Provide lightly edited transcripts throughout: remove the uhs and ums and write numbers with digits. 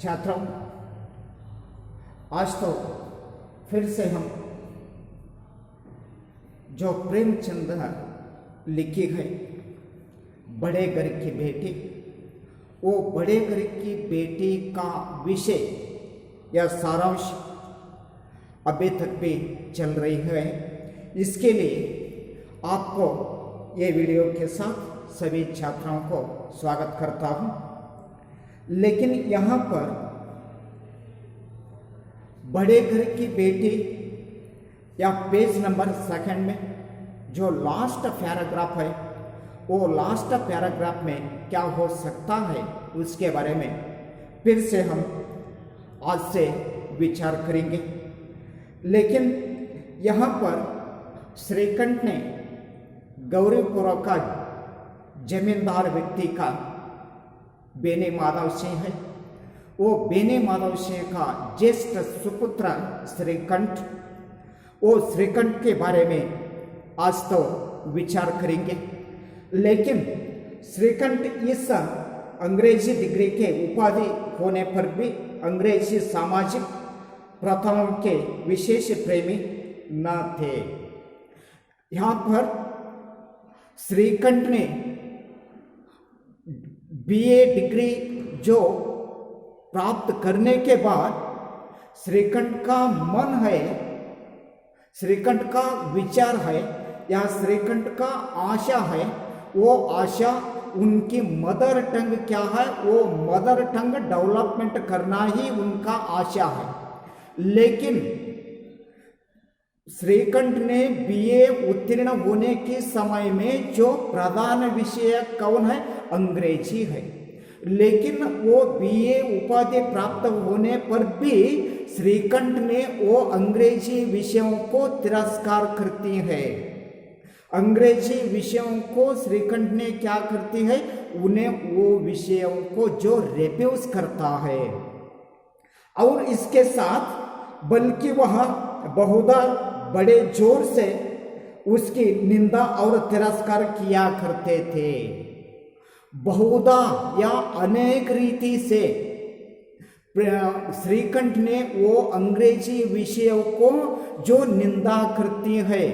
छात्रों, आज तो फिर से हम जो प्रेमचंद लिखी है बड़े घर की बेटी, वो बड़े घर की बेटी का विषय या सारांश अभी तक भी चल रही है। इसके लिए आपको ये वीडियो के साथ सभी छात्राओं को स्वागत करता हूँ। लेकिन यहाँ पर बड़े घर की बेटी या पेज नंबर 2 में जो लास्ट पैराग्राफ है, वो लास्ट पैराग्राफ में क्या हो सकता है उसके बारे में फिर से हम आज से विचार करेंगे। लेकिन यहाँ पर श्रीकंठ ने गौरीपुरा का जमींदार व्यक्ति का बेने माधव सिंह है, वो बेने माधव सिंह का ज्येष्ठ सुपुत्र श्रीकंठ, वो श्रीकंठ के बारे में आज तो विचार करेंगे। लेकिन श्रीकंठ इस अंग्रेजी डिग्री के उपाधि होने पर भी अंग्रेजी सामाजिक प्रथाओं के विशेष प्रेमी न थे। यहाँ पर श्रीकंठ ने बीए डिग्री जो प्राप्त करने के बाद श्रीकंठ का मन है, श्रीकंठ का विचार है या श्रीकंठ का आशा है, वो आशा उनकी मदर टंग क्या है, वो मदर टंग डेवलपमेंट करना ही उनका आशा है। लेकिन श्रीकंठ ने बीए उत्तीर्ण होने के समय में जो प्रधान विषय कौन है, अंग्रेजी है। लेकिन वो बीए उपाधि प्राप्त होने पर भी श्रीकंठ ने वो अंग्रेजी विषयों को तिरस्कार करती है। अंग्रेजी विषयों को श्रीकंठ ने क्या करती है, उन्हें वो विषयों को जो रिफ्यूज करता है। और इसके साथ बल्कि वह बहुधा बड़े जोर से उसकी निंदा और तिरस्कार किया करते थे। बहुधा या अनेक रीति से श्रीकंठ ने वो अंग्रेजी विषयों को जो निंदा करती है,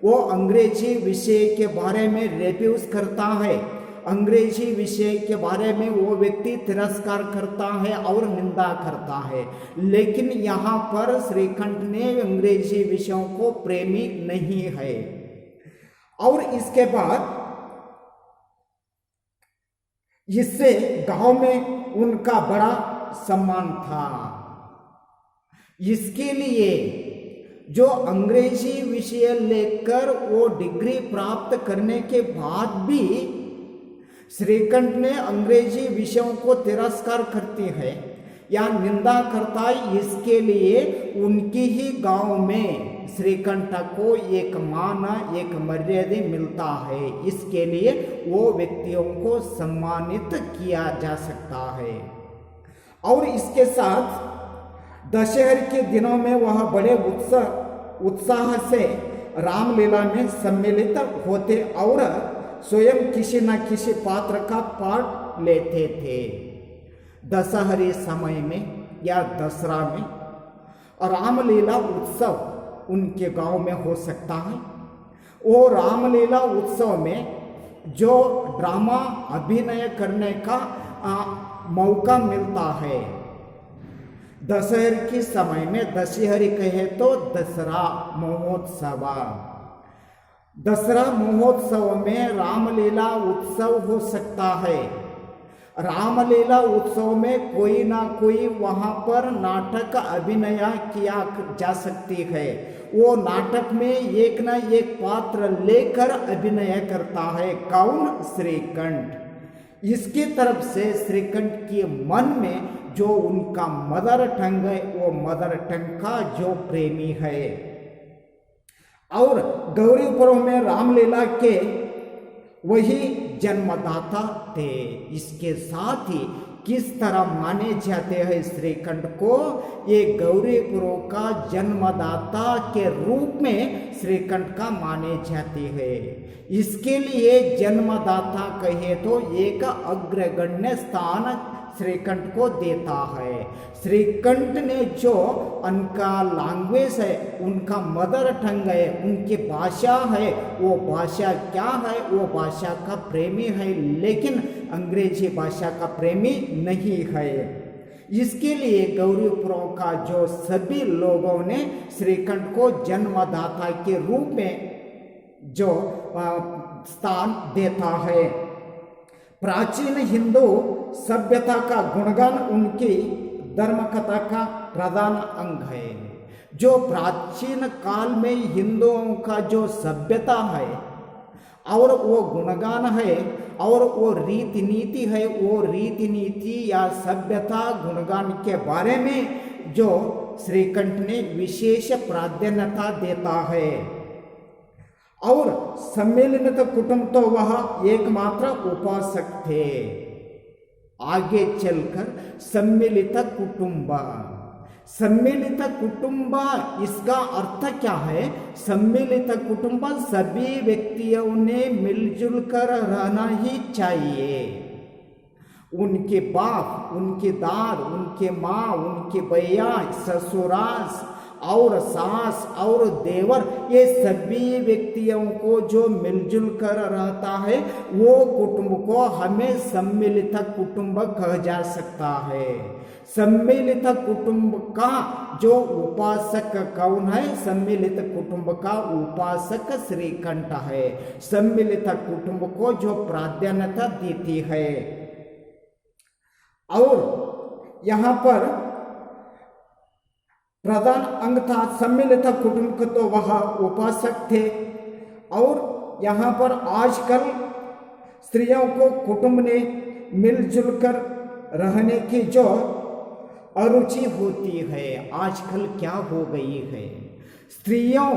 वो अंग्रेजी विषय के बारे में रिफ्यूज करता है, अंग्रेजी विषय के बारे में वो व्यक्ति तिरस्कार करता है और निंदा करता है। लेकिन यहाँ पर श्रीकंठ ने अंग्रेजी विषयों को प्रेमी नहीं है। और इसके बाद इससे गांव में उनका बड़ा सम्मान था। इसके लिए जो अंग्रेजी विषय लेकर वो डिग्री प्राप्त करने के बाद भी श्रीकंठ ने अंग्रेजी विषयों को तिरस्कार करती है या निंदा करता है, इसके लिए उनकी ही गांव में श्रीकंठ को एक मान, एक मर्यादा मिलता है। इसके लिए वो व्यक्तियों को सम्मानित किया जा सकता है। और इसके साथ दशहरे के दिनों में वह बड़े उत्साह से रामलीला में सम्मिलित होते और स्वयं किसी न किसी पात्र का पाठ लेते थे। दशहरे समय में या दसरा में रामलीला उत्सव उनके गांव में हो सकता है। वो रामलीला उत्सव में जो ड्रामा अभिनय करने का मौका मिलता है। दशहरे के समय में, दशहरे कहे तो दसरा महोत्सव, दसरा महोत्सव में रामलीला उत्सव हो सकता है। रामलीला उत्सव में कोई ना कोई वहाँ पर नाटक अभिनय किया जा सकती है। वो नाटक में एक ना एक पात्र लेकर अभिनय करता है। कौन? श्रीकंठ। इसकी तरफ से श्रीकंठ के मन में जो उनका मदर टंग है, वो मदर टंग का जो प्रेमी है। और गौरीपुर में रामलीला के वही जन्मदाता थे। इसके साथ ही किस तरह माने जाते हैं श्रीकंठ को, ये गौरीपुर का जन्मदाता के रूप में श्रीकंठ का माने जाते हैं। इसके लिए जन्मदाता कहे तो एक अग्रगण्य स्थान श्रीकंठ को देता है। श्रीकंठ ने जो उनका लैंग्वेज है, उनका मदर टंग है, उनकी भाषा है, वो भाषा क्या है? वो भाषा का प्रेमी है, लेकिन अंग्रेजी भाषा का प्रेमी नहीं है। इसके लिए गौरीपुरों का जो सभी लोगों ने श्रीकंठ को जन्मदाता के रूप में जो स्थान देता है। प्राचीन हिंदू सभ्यता का गुणगान उनकी धर्म कथा का प्रधान अंग है। जो प्राचीन काल में हिंदुओं का जो सभ्यता है और वो गुणगान है और वो रीति नीति है, वो रीति नीति या सभ्यता गुणगान के बारे में जो श्रीकंठ ने विशेष प्राधान्यता देता है। और सम्मिलित कुटुंब तो वह एकमात्र उपासक थे। आगे चलकर सम्मिलित कुटुंब इसका अर्थ क्या है? सम्मिलित कुटुंब सभी व्यक्तियों ने मिलजुल कर रहना ही चाहिए। उनके बाप, उनके दाद, उनके माँ, उनके भैया, ससुरास और सास और देवर, ये सभी व्यक्तियों को जो मिलजुल कर रहता है वो कुटुंब को हमें सम्मिलित कुटुंब कहा जा सकता है। सम्मिलित कुटुंब का जो उपासक कौन है? सम्मिलित कुटुंब का उपासक श्रीकंठ है। सम्मिलित कुटुंब को जो प्राधान्यता देती है। और यहाँ पर प्रधान अंग था सम्मिलित कुटुंब, तो वह उपासक थे। और यहाँ पर आजकल स्त्रियों को कुटुंब ने मिलजुल कर रहने की जो अरुचि होती है, आजकल क्या हो गई है? स्त्रियों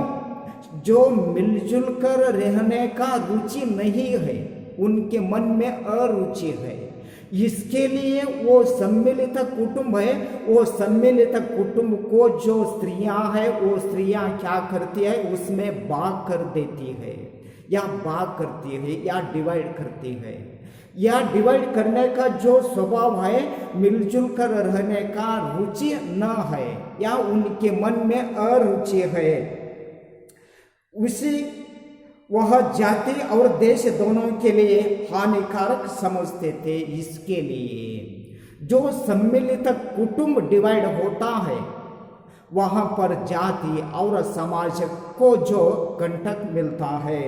जो मिलजुल कर रहने का रुचि नहीं है, उनके मन में अरुचि है। इसके लिए वो सम्मिलित कुटुंब है। वो सम्मिलित कुटुंब को जो स्त्रियां हैं, वो स्त्रियां क्या करती है? उसमें भाग कर देती है, या भाग करती है, या डिवाइड करती है। या डिवाइड करने का जो स्वभाव है, मिलजुल कर रहने का रुचि न है, या उनके मन में अरुचि है। उसी वह जाति और देश दोनों के लिए हानिकारक समझते थे। इसके लिए जो सम्मिलित कुटुंब डिवाइड होता है, वहां पर जाति और समाज को जो कंटक मिलता है।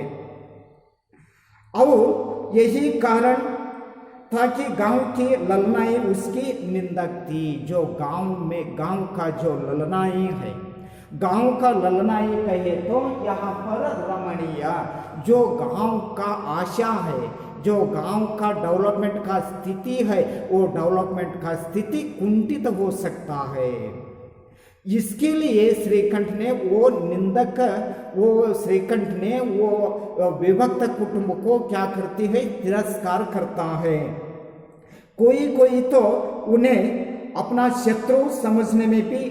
और यही कारण था कि गांव की ललनाई उसकी निंदक थी। जो गांव का जो ललनाई है, गांव का ललनाई कहे तो यहाँ पर रमणीय, जो गांव का आशा है, जो गांव का डेवलपमेंट का स्थिति है, वो डेवलपमेंट का स्थिति कुंठित हो सकता है। इसके लिए श्रीकंठ ने श्रीकंठ ने वो विभक्त कुटुंब को क्या करती है? तिरस्कार करता है। कोई तो उन्हें अपना शत्रु समझने में भी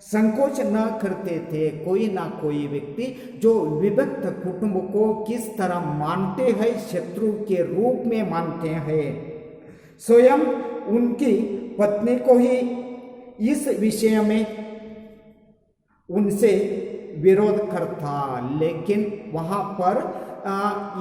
संकोच न करते थे। कोई ना कोई व्यक्ति जो विभक्त कुटुंब को किस तरह मानते हैं? शत्रु के रूप में मानते हैं। स्वयं उनकी पत्नी को ही इस विषय में उनसे विरोध करता, लेकिन वहाँ पर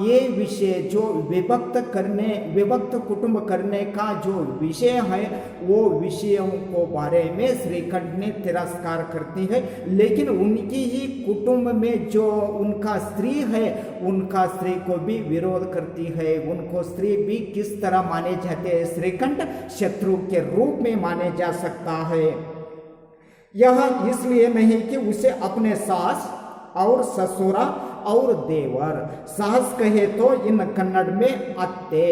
ये विषय जो विभक्त कुटुंब करने का जो विषय है, वो विषयों को बारे में श्रीकंठ ने तिरस्कार करती है। लेकिन उनकी ही कुटुंब में जो उनका स्त्री है, उनका स्त्री को भी विरोध करती है। उनको स्त्री भी किस तरह माने जाते हैं? श्रीकंठ शत्रु के रूप में माने जा सकता है। यह इसलिए नहीं कि उसे अपने सास और ससुरा और देवर, सास कहे तो इन कन्नड़ में अत्ते,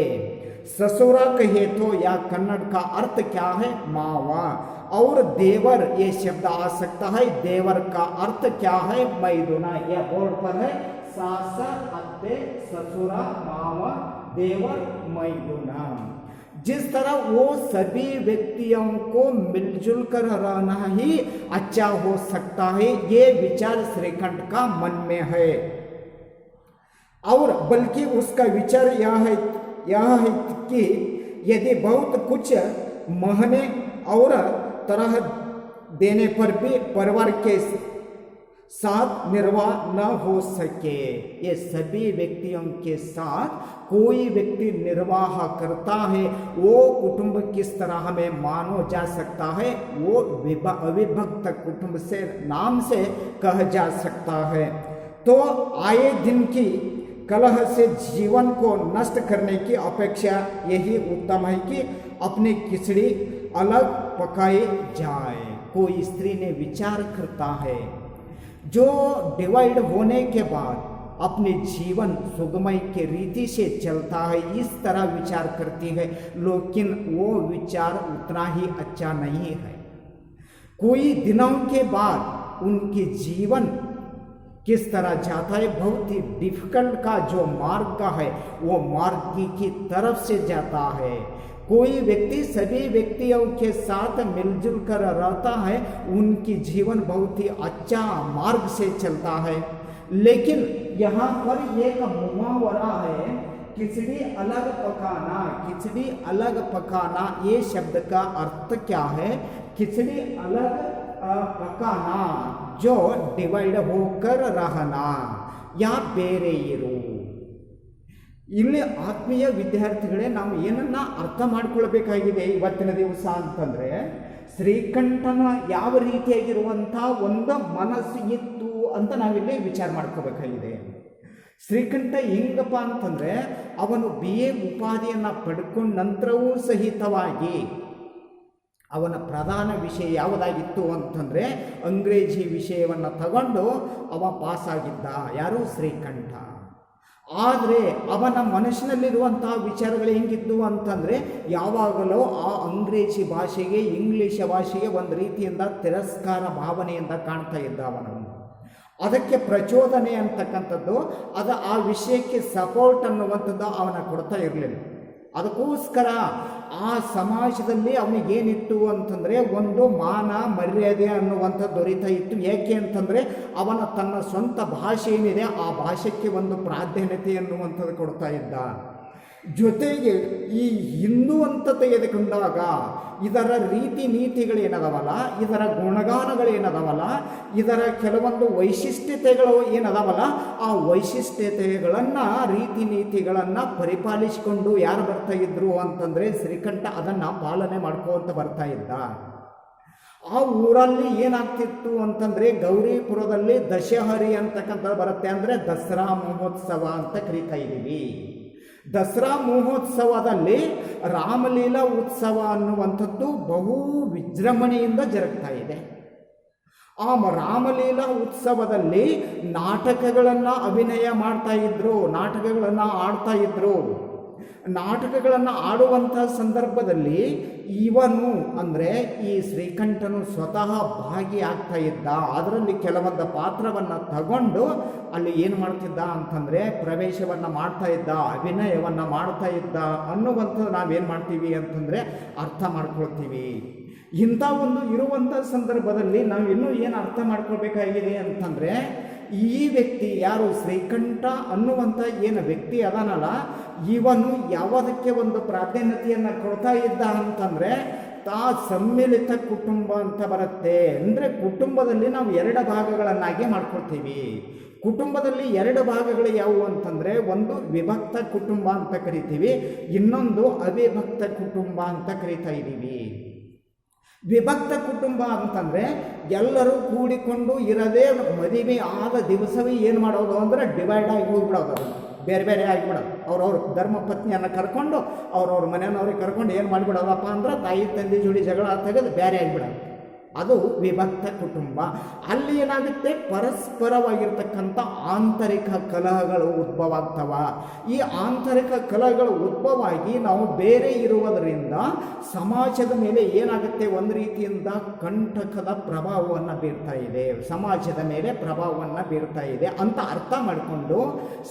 ससुरा कहे तो या कन्नड़ का अर्थ क्या है? मावा, और देवर ये शब्द आ सकता है। देवर का अर्थ क्या है? मैदुना। यह बोर्ड पर है, सास अत्ते, ससुरा, मावा, देवर, मैदुना। जिस तरह वो सभी व्यक्तियों को मिलजुल कर रहना ही अच्छा हो सकता है, ये विचार श्रीकंठ का मन में है। और बल्कि उसका विचार यह है कि यदि बहुत कुछ महने और तरह देने पर भी परिवार के साथ निर्वाह न हो सके। ये सभी व्यक्तियों के साथ कोई व्यक्ति निर्वाह करता है, वो कुटुंब किस तरह में मानो जा सकता है, वो अविभक्त कुटुंब से नाम से कहा जा सकता है। तो आए दिन की कलह से जीवन को नष्ट करने की अपेक्षा यही उत्तम है कि अपनी खिचड़ी अलग पकाई जाए। कोई स्त्री ने विचार करता है जो डिवाइड होने के बाद अपने जीवन सुगमय के रीति से चलता है, इस तरह विचार करती है, लेकिन वो विचार उतना ही अच्छा नहीं है। कोई दिनों के बाद उनके जीवन किस तरह जाता है, बहुत ही डिफिकल्ट का जो मार्ग का है वो मार्ग की तरफ से जाता है। कोई व्यक्ति सभी व्यक्तियों के साथ मिलजुल कर रहता है, उनकी जीवन बहुत ही अच्छा मार्ग से चलता है। लेकिन यहाँ पर एक मुहावरा है, खिचड़ी अलग पकाना। खिचड़ी अलग पकाना, ये शब्द का अर्थ क्या है? खिचड़ी अलग पकाना जो डिवाइड होकर रहना या ಬೇರೆ ಇರು। ಇಲ್ಲಿ ಆತ್ಮೀಯ ವಿದ್ಯಾರ್ಥಿಗಳೇ, ನಾವು ಏನನ್ನ ಅರ್ಥ ಮಾಡ್ಕೊಳ್ಬೇಕಾಗಿದೆ ಇವತ್ತಿನ ದಿವಸ ಅಂತಂದ್ರೆ, ಶ್ರೀಕಂಠನ ಯಾವ ರೀತಿಯಾಗಿರುವಂಥ ಒಂದು ಮನಸ್ಸು ಇತ್ತು ಅಂತ ನಾವಿಲ್ಲಿ ವಿಚಾರ ಮಾಡ್ಕೋಬೇಕಾಗಿದೆ। ಶ್ರೀಕಂಠ ಹೆಂಗಪ್ಪ ಅಂತಂದ್ರೆ, ಅವನು BA ಉಪಾಧಿಯನ್ನು ಪಡ್ಕೊಂಡ ನಂತರವೂ ಸಹಿತವಾಗಿ ಅವನ ಪ್ರಧಾನ ವಿಷಯ ಯಾವುದಾಗಿತ್ತು ಅಂತಂದರೆ ಅಂಗ್ರೇಜಿ ವಿಷಯವನ್ನು ತಗೊಂಡು ಅವ ಪಾಸಾಗಿದ್ದ, ಯಾರು? ಶ್ರೀಕಂಠ। ಆದರೆ ಅವನ ಮನಸ್ಸಿನಲ್ಲಿರುವಂತಹ ವಿಚಾರಗಳು ಹೆಂಗಿದ್ದು ಅಂತಂದರೆ, ಯಾವಾಗಲೂ ಆ ಅಂಗ್ರೇಜಿ ಭಾಷೆಗೆ, ಇಂಗ್ಲೀಷ್ ಭಾಷೆಗೆ ಒಂದು ರೀತಿಯಿಂದ ತಿರಸ್ಕಾರ ಭಾವನೆಯಿಂದ ಕಾಣ್ತಾ ಇದ್ದ ಅವನು। ಅದಕ್ಕೆ ಪ್ರಚೋದನೆ ಅಂತಕ್ಕಂಥದ್ದು, ಆ ವಿಷಯಕ್ಕೆ ಸಪೋರ್ಟ್ ಅನ್ನುವಂಥದ್ದು ಅವನ ಕೊಡ್ತಾ ಇರಲಿಲ್ಲ। ಅದಕ್ಕೋಸ್ಕರ ಆ ಸಮಾಜದಲ್ಲಿ ಅವನಿಗೇನಿತ್ತು ಅಂತಂದರೆ, ಒಂದು ಮಾನ ಮರ್ಯಾದೆ ಅನ್ನುವಂಥದ್ದು ದೊರೀತಾ ಇತ್ತು। ಏಕೆ ಅಂತಂದರೆ ಅವನ ತನ್ನ ಸ್ವಂತ ಭಾಷೆ ಏನಿದೆ ಆ ಭಾಷೆಗೆ ಒಂದು ಪ್ರಾಧಾನ್ಯತೆ ಅನ್ನುವಂಥದ್ದು ಕೊಡ್ತಾ ಇದ್ದ। ಜೊತೆಗೆ ಈ ಹಿಂದೂ ಅಂತ ತೆಗೆದುಕೊಂಡಾಗ ಇದರ ರೀತಿ ನೀತಿಗಳೇನದವಲ್ಲ, ಇದರ ಗುಣಗಾನಗಳೇನದವಲ್ಲ, ಇದರ ಕೆಲವೊಂದು ವೈಶಿಷ್ಟ್ಯತೆಗಳು ಏನದವಲ್ಲ, ಆ ವೈಶಿಷ್ಟ್ಯತೆಗಳನ್ನು, ರೀತಿ ನೀತಿಗಳನ್ನು ಪರಿಪಾಲಿಸಿಕೊಂಡು ಯಾರು ಬರ್ತಾ ಇದ್ರು ಅಂತಂದರೆ ಶ್ರೀಕಂಠ ಅದನ್ನು ಪಾಲನೆ ಮಾಡ್ಕೊಂತ ಬರ್ತಾ ಇದ್ದ। ಆ ಊರಲ್ಲಿ ಏನಾಗ್ತಿತ್ತು ಅಂತಂದರೆ, ಗೌರಿಪುರದಲ್ಲಿ ದಶಹರಿ ಅಂತಕ್ಕಂಥದ್ದು ಬರುತ್ತೆ, ಅಂದರೆ ದಸರಾ ಮಹೋತ್ಸವ ಅಂತ ಕರೀತಾ ಇದ್ದೀವಿ। ದಸರಾ ಮಹೋತ್ಸವದಲ್ಲಿ ರಾಮಲೀಲಾ ಉತ್ಸವ ಅನ್ನುವಂಥದ್ದು ಬಹು ವಿಜೃಂಭಣೆಯಿಂದ ಜರುಗ್ತಾ ಇದೆ। ಆ ರಾಮಲೀಲಾ ಉತ್ಸವದಲ್ಲಿ ನಾಟಕಗಳನ್ನು ಅಭಿನಯ ಮಾಡ್ತಾ ಇದ್ರು, ನಾಟಕಗಳನ್ನು ಆಡ್ತಾ ಇದ್ರು। ನಾಟಕಗಳನ್ನು ಆಡುವಂಥ ಸಂದರ್ಭದಲ್ಲಿ ಇವನು ಅಂದರೆ ಈ ಶ್ರೀಕಂಠನು ಸ್ವತಃ ಭಾಗಿಯಾಗ್ತಾ ಇದ್ದ। ಅದರಲ್ಲಿ ಕೆಲವೊಂದು ಪಾತ್ರವನ್ನು ತಗೊಂಡು ಅಲ್ಲಿ ಏನು ಮಾಡ್ತಿದ್ದ ಅಂತಂದರೆ ಪ್ರವೇಶವನ್ನು ಮಾಡ್ತಾ ಇದ್ದ, ಅಭಿನಯವನ್ನು ಮಾಡ್ತಾ ಇದ್ದ ಅನ್ನುವಂಥದ್ದು ನಾವೇನು ಮಾಡ್ತೀವಿ ಅಂತಂದರೆ ಅರ್ಥ ಮಾಡ್ಕೊಳ್ತೀವಿ। ಇಂಥ ಒಂದು ಇರುವಂಥ ಸಂದರ್ಭದಲ್ಲಿ ನಾವು ಇನ್ನೂ ಏನು ಅರ್ಥ ಮಾಡ್ಕೊಳ್ಬೇಕಾಗಿದೆ ಅಂತಂದರೆ, ಈ ವ್ಯಕ್ತಿ ಯಾರು ಶ್ರೀಕಂಠ ಅನ್ನುವಂಥ ಏನು ವ್ಯಕ್ತಿ ಅದಾನಲ್ಲ, ಇವನು ಯಾವುದಕ್ಕೆ ಒಂದು ಪ್ರಾಧಾನ್ಯತೆಯನ್ನು ಕೊಡ್ತಾ ಇದ್ದ ಅಂತಂದರೆ, ಸಮ್ಮಿಳಿತ ಕುಟುಂಬ ಅಂತ ಬರುತ್ತೆ। ಅಂದರೆ ಕುಟುಂಬದಲ್ಲಿ ನಾವು ಎರಡು ಭಾಗಗಳನ್ನಾಗಿ ಮಾಡ್ಕೊಳ್ತೀವಿ। ಕುಟುಂಬದಲ್ಲಿ ಎರಡು ಭಾಗಗಳು ಯಾವುವು ಅಂತಂದರೆ, ಒಂದು ವಿಭಕ್ತ ಕುಟುಂಬ ಅಂತ ಕರಿತೀವಿ, ಇನ್ನೊಂದು ಅವಿಭಕ್ತ ಕುಟುಂಬ ಅಂತ ಕರಿತಾ ಇದ್ದೀವಿ। ವಿಭಕ್ತ ಕುಟುಂಬ ಅಂತಂದರೆ ಎಲ್ಲರೂ ಕೂಡಿಕೊಂಡು ಇರದೇ ಮದುವೆ ಆದ ದಿವಸವೇ ಏನು ಮಾಡೋದು ಅಂದರೆ ಡಿವೈಡ್ ಆಗಿ ಹೋಗಿಬಿಡೋದು, ಬೇರೆ ಬೇರೆ ಆಗಿಬಿಡೋದು। ಅವ್ರವ್ರ ಧರ್ಮ ಪತ್ನಿಯನ್ನು ಕರ್ಕೊಂಡು ಅವ್ರವ್ರ ಮನೆಯವ್ರಿಗೆ ಕರ್ಕೊಂಡು ಏನು ಮಾಡಿಬಿಡೋದಪ್ಪ ಅಂದ್ರೆ ತಾಯಿ ತಂದೆ ಜೋಡಿ ಜಗಳ ತೆಗೆದು ಬೇರೆ ಆಗಿಬಿಡೋದು, ಅದು ವಿಭಕ್ತ ಕುಟುಂಬ। ಅಲ್ಲಿ ಏನಾಗುತ್ತೆ, ಪರಸ್ಪರವಾಗಿರ್ತಕ್ಕಂಥ ಆಂತರಿಕ ಕಲಹಗಳು ಉದ್ಭವ ಆಗ್ತವ। ಈ ಆಂತರಿಕ ಕಲಹಗಳು ಉದ್ಭವ ಆಗಿ ನಾವು ಬೇರೆ ಇರುವುದರಿಂದ ಸಮಾಜದ ಮೇಲೆ ಏನಾಗುತ್ತೆ, ಒಂದು ರೀತಿಯಿಂದ ಕಂಟಕದ ಪ್ರಭಾವವನ್ನು ಬೀರ್ತಾ ಇದೆ, ಸಮಾಜದ ಮೇಲೆ ಪ್ರಭಾವವನ್ನು ಬೀರ್ತಾ ಇದೆ ಅಂತ ಅರ್ಥ ಮಾಡಿಕೊಂಡು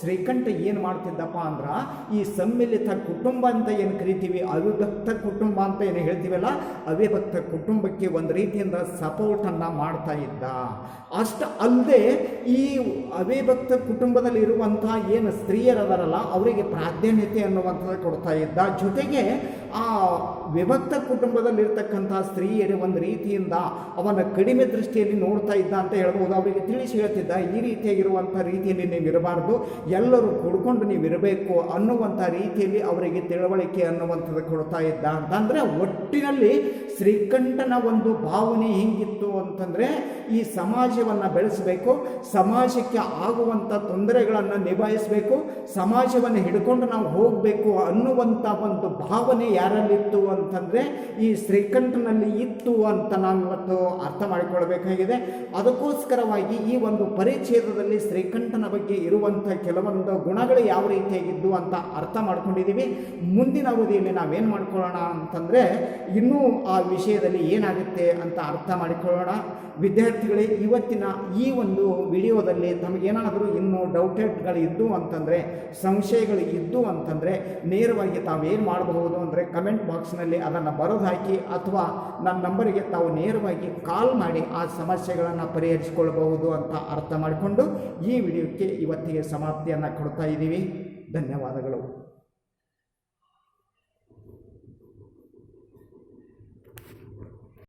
ಶ್ರೀಕಂಠ ಏನು ಮಾಡ್ತಿದ್ದಪ್ಪ ಅಂದ್ರೆ, ಈ ಸಮ್ಮಿಳಿತ ಕುಟುಂಬ ಅಂತ ಏನು ಕರಿತೀವಿ, ಅವಿಭಕ್ತ ಕುಟುಂಬ ಅಂತ ಏನು ಹೇಳ್ತೀವಲ್ಲ, ಅವಿಭಕ್ತ ಕುಟುಂಬಕ್ಕೆ ಒಂದು ರೀತಿಯಿಂದ ಸಪೋರ್ಟನ್ನು ಮಾಡ್ತಾ ಇದ್ದ। ಅಷ್ಟು ಅಲ್ಲದೆ ಈ ಅವಿಭಕ್ತ ಕುಟುಂಬದಲ್ಲಿ ಇರುವಂತಹ ಏನು ಸ್ತ್ರೀಯರದಾರಲ್ಲ ಅವರಿಗೆ ಪ್ರಾಧಾನ್ಯತೆ ಅನ್ನುವಂಥದ್ದು ಕೊಡ್ತಾ ಇದ್ದ। ಜೊತೆಗೆ ಆ ವಿಭಕ್ತ ಕುಟುಂಬದಲ್ಲಿರ್ತಕ್ಕಂಥ ಸ್ತ್ರೀಯರು ಒಂದು ರೀತಿಯಿಂದ ಅವನ ಕಡಿಮೆ ದೃಷ್ಟಿಯಲ್ಲಿ ನೋಡ್ತಾ ಇದ್ದ ಅಂತ ಹೇಳ್ಬೋದು. ಅವರಿಗೆ ತಿಳಿಸಿ ಹೇಳ್ತಿದ್ದ, ಈ ರೀತಿಯಾಗಿರುವಂಥ ರೀತಿಯಲ್ಲಿ ನೀವು ಇರಬಾರ್ದು, ಎಲ್ಲರೂ ಕೂಡ್ಕೊಂಡು ನೀವು ಇರಬೇಕು ಅನ್ನುವಂಥ ರೀತಿಯಲ್ಲಿ ಅವರಿಗೆ ತಿಳುವಳಿಕೆ ಅನ್ನುವಂಥದ್ದು ಕೊಡ್ತಾ ಇದ್ದ ಅಂತಂದರೆ, ಒಟ್ಟಿನಲ್ಲಿ ಶ್ರೀಕಂಠನ ಒಂದು ಭಾವನೆ ಹೆಂಗಿತ್ತು ಅಂತಂದರೆ, ಈ ಸಮಾಜವನ್ನು ಬೆಳೆಸಬೇಕು, ಸಮಾಜಕ್ಕೆ ಆಗುವಂಥ ತೊಂದರೆಗಳನ್ನು ನಿಭಾಯಿಸಬೇಕು, ಸಮಾಜವನ್ನು ಹಿಡ್ಕೊಂಡು ನಾವು ಹೋಗಬೇಕು ಅನ್ನುವಂಥ ಒಂದು ಭಾವನೆ ಯಾರಲ್ಲಿತ್ತು ಅಂತಂದರೆ ಈ ಶ್ರೀಕಂಠನಲ್ಲಿ ಇತ್ತು ಅಂತ ನಾವು ಇವತ್ತು ಅರ್ಥ ಮಾಡಿಕೊಳ್ಬೇಕಾಗಿದೆ. ಅದಕ್ಕೋಸ್ಕರವಾಗಿ ಈ ಒಂದು ಪರಿಚ್ಛೇದದಲ್ಲಿ ಶ್ರೀಕಂಠನ ಬಗ್ಗೆ ಇರುವಂಥ ಕೆಲವೊಂದು ಗುಣಗಳು ಯಾವ ರೀತಿಯಾಗಿದ್ದು ಅಂತ ಅರ್ಥ ಮಾಡ್ಕೊಂಡಿದ್ದೀವಿ. ಮುಂದಿನ ಅವಧಿಯಲ್ಲಿ ನಾವೇನು ಮಾಡ್ಕೊಳ್ಳೋಣ ಅಂತಂದರೆ ಇನ್ನೂ ಆ ವಿಷಯದಲ್ಲಿ ಏನಾಗುತ್ತೆ ಅಂತ ಅರ್ಥ ಮಾಡಿಕೊಳ್ಳೋಣ. ವಿದ್ಯಾರ್ಥಿಗಳೇ, ಇವತ್ತಿನ ಈ ಒಂದು ವಿಡಿಯೋದಲ್ಲಿ ತಮಗೇನಾದರೂ ಇನ್ನೂ ಡೌಟೆಡ್ಗಳು ಇದ್ದು ಅಂತಂದರೆ, ಸಂಶಯಗಳು ಇದ್ದು ಅಂತಂದರೆ ನೇರವಾಗಿ ತಾವೇನು ಮಾಡಬಹುದು ಅಂದರೆ ಕಮೆಂಟ್ ಬಾಕ್ಸ್ನಲ್ಲಿ ಅದನ್ನು ಬರೆದು ಹಾಕಿ ಅಥವಾ ನನ್ನ ನಂಬರಿಗೆ ತಾವು ನೇರವಾಗಿ ಕಾಲ್ ಮಾಡಿ ಆ ಸಮಸ್ಯೆಗಳನ್ನು ಪರಿಹರಿಸಿಕೊಳ್ಳಬಹುದು ಅಂತ ಅರ್ಥ ಮಾಡಿಕೊಂಡು ಈ ವಿಡಿಯೋಕ್ಕೆ ಇವತ್ತಿಗೆ ಸಮಾಪ್ತಿಯನ್ನು ಕೊಡ್ತಾ ಇದ್ದೀವಿ. ಧನ್ಯವಾದಗಳು.